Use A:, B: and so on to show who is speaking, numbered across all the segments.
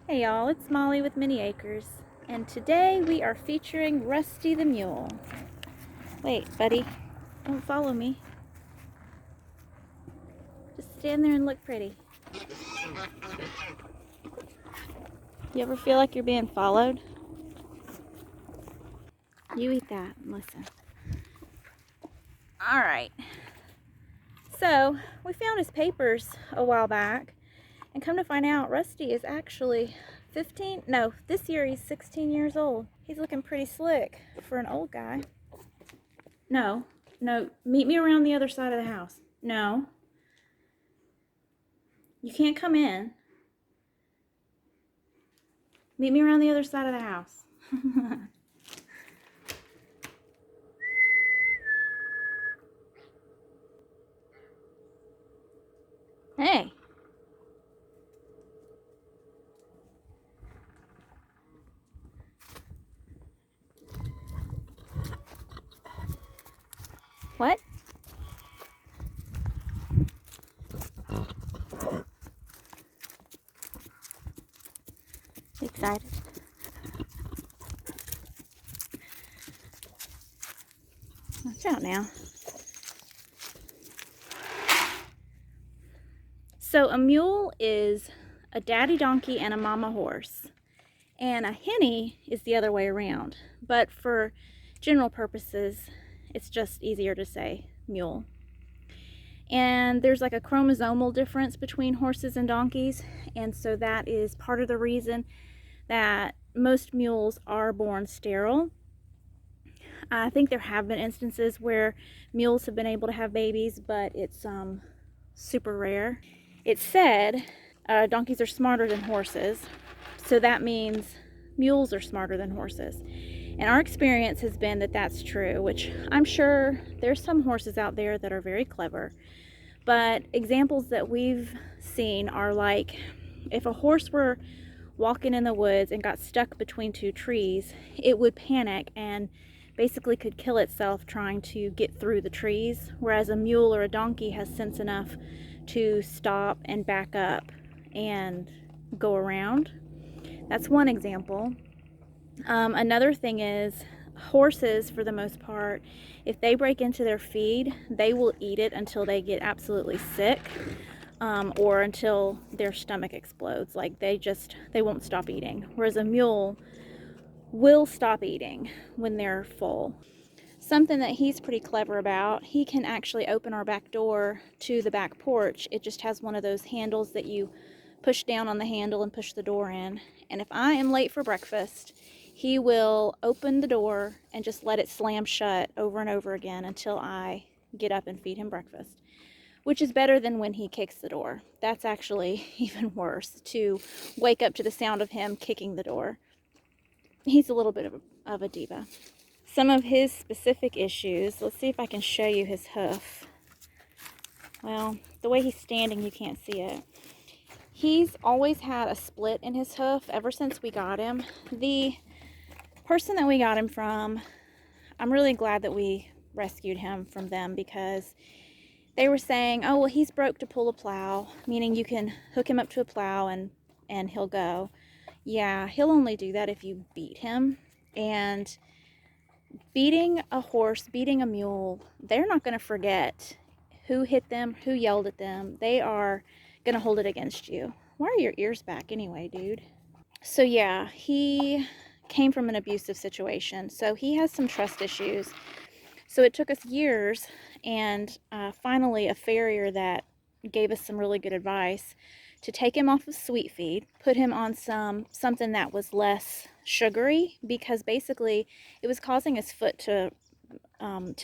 A: Hey y'all, it's Molly with Minnie Acres, and today we are featuring Rusty the Mule. Wait, buddy, don't follow me. Just stand there and look pretty. You ever feel like you're being followed? You eat that and listen. Alright, so we found his papers a while back, and come to find out, Rusty is actually this year he's 16 years old. He's looking pretty slick for an old guy. No, meet me around the other side of the house. No. You can't come in. Meet me around the other side of the house. Hey. What? Excited? Watch out now. So a mule is a daddy donkey and a mama horse. And a hinny is the other way around. But for general purposes, it's just easier to say mule. And there's like a chromosomal difference between horses and donkeys. And so that is part of the reason that most mules are born sterile. I think there have been instances where mules have been able to have babies, but it's super rare. It's said donkeys are smarter than horses, so that means mules are smarter than horses. And our experience has been that that's true, which I'm sure there's some horses out there that are very clever. But examples that we've seen are like if a horse were walking in the woods and got stuck between two trees, it would panic and basically could kill itself trying to get through the trees, whereas a mule or a donkey has sense enough to stop and back up and go around. That's one example. Another thing is horses, for the most part, if they break into their feed, they will eat it until they get absolutely sick, or until their stomach explodes. Like they won't stop eating, whereas a mule will stop eating when they're full. Something that he's pretty clever about, he can actually open our back door to the back porch. It just has one of those handles that you push down on the handle and push the door in. And if I am late for breakfast, he will open the door and just let it slam shut over and over again until I get up and feed him breakfast, which is better than when he kicks the door. That's actually even worse, to wake up to the sound of him kicking the door. He's a little bit of a diva. Some of his specific issues, let's see if I can show you his hoof. Well, the way he's standing, you can't see it. He's always had a split in his hoof ever since we got him. The person that we got him from, I'm really glad that we rescued him from them, because they were saying, oh, well, he's broke to pull a plow, meaning you can hook him up to a plow and he'll go. Yeah, he'll only do that if you beat him. And beating a horse, beating a mule, they're not going to forget who hit them, who yelled at them. They are going to hold it against you. Why are your ears back anyway, dude? So yeah, he came from an abusive situation. So he has some trust issues. So it took us years, and finally a farrier that gave us some really good advice to take him off of sweet feed, put him on something that was less sugary, because basically it was causing his foot to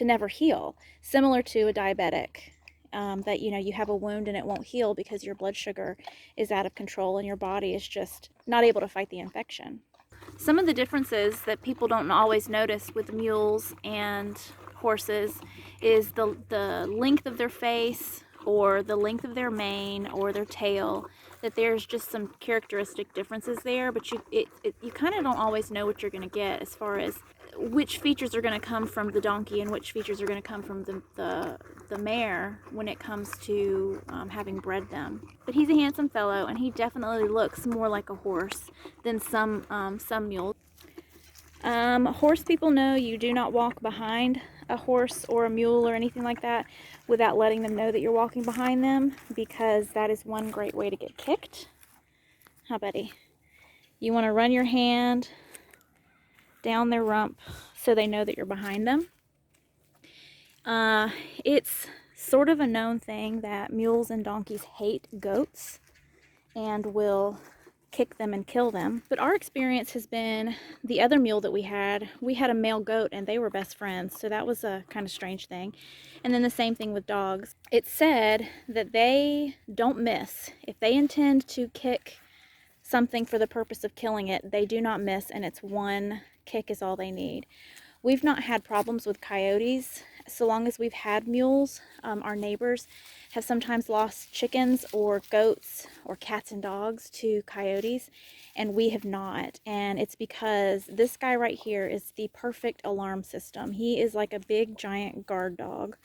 A: never heal, similar to a diabetic, that you have a wound and it won't heal because your blood sugar is out of control and your body is just not able to fight the infection. Some of the differences that people don't always notice with mules and horses is the length of their face, or the length of their mane, or their tail. That there's just some characteristic differences there, but you kind of don't always know what you're going to get as far as which features are going to come from the donkey and which features are going to come from the mare when it comes to having bred them. But he's a handsome fellow, and he definitely looks more like a horse than some mules. Horse people know you do not walk behind a horse or a mule or anything like that without letting them know that you're walking behind them, because that is one great way to get kicked. Hi, buddy. You want to run your hand down their rump so they know that you're behind them. It's sort of a known thing that mules and donkeys hate goats and will kick them and kill them. But our experience has been, the other mule that we had a male goat and they were best friends, so that was a kind of strange thing. And then the same thing with dogs. It's said that they don't miss. If they intend to kick something for the purpose of killing it, they do not miss, and it's one kick is all they need. We've not had problems with coyotes so long as we've had mules. Our neighbors have sometimes lost chickens or goats or cats and dogs to coyotes, and we have not. And it's because this guy right here is the perfect alarm system. He is like a big giant guard dog.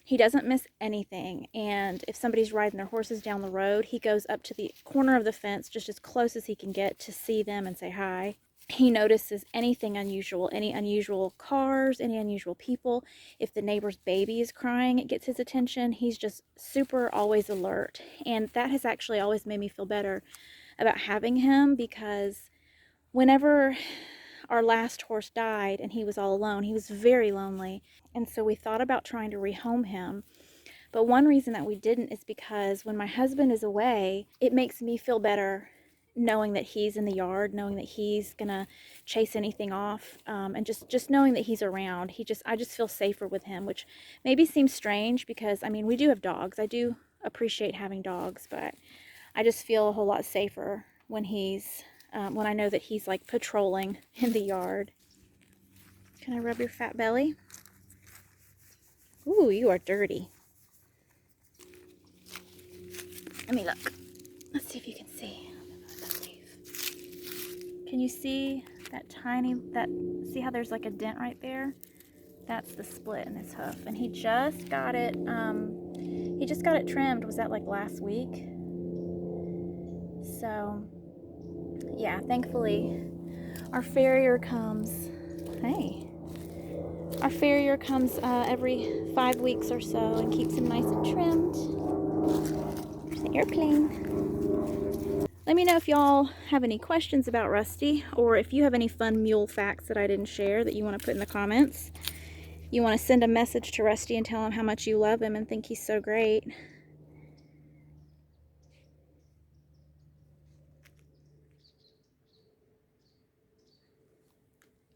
A: He doesn't miss anything, and if somebody's riding their horses down the road, he goes up to the corner of the fence just as close as he can get to see them and say hi. He notices anything unusual, any unusual cars, any unusual people. If the neighbor's baby is crying, it gets his attention. He's just super always alert, and that has actually always made me feel better about having him, because whenever our last horse died and he was all alone, he was very lonely, and so we thought about trying to rehome him. But one reason that we didn't is because when my husband is away, it makes me feel better knowing that he's in the yard, knowing that he's gonna chase anything off, and just knowing that he's around. I just feel safer with him, which maybe seems strange because, I mean, we do have dogs. I do appreciate having dogs, but I just feel a whole lot safer when when I know that he's like patrolling in the yard. Can I rub your fat belly? Ooh, you are dirty. Let me look. Let's see if you can see. Can you see that see how there's like a dent right there? That's the split in his hoof, and he just got it trimmed. Was that like last week? So yeah, thankfully our farrier comes. Hey, our farrier comes every 5 weeks or so and keeps him nice and trimmed. There's an airplane. Let me know if y'all have any questions about Rusty, or if you have any fun mule facts that I didn't share that you want to put in the comments. You want to send a message to Rusty and tell him how much you love him and think he's so great.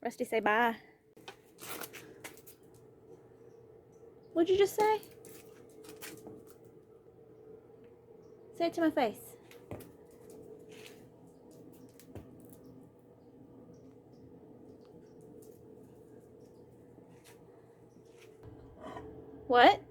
A: Rusty, say bye. What'd you just say? Say it to my face. What?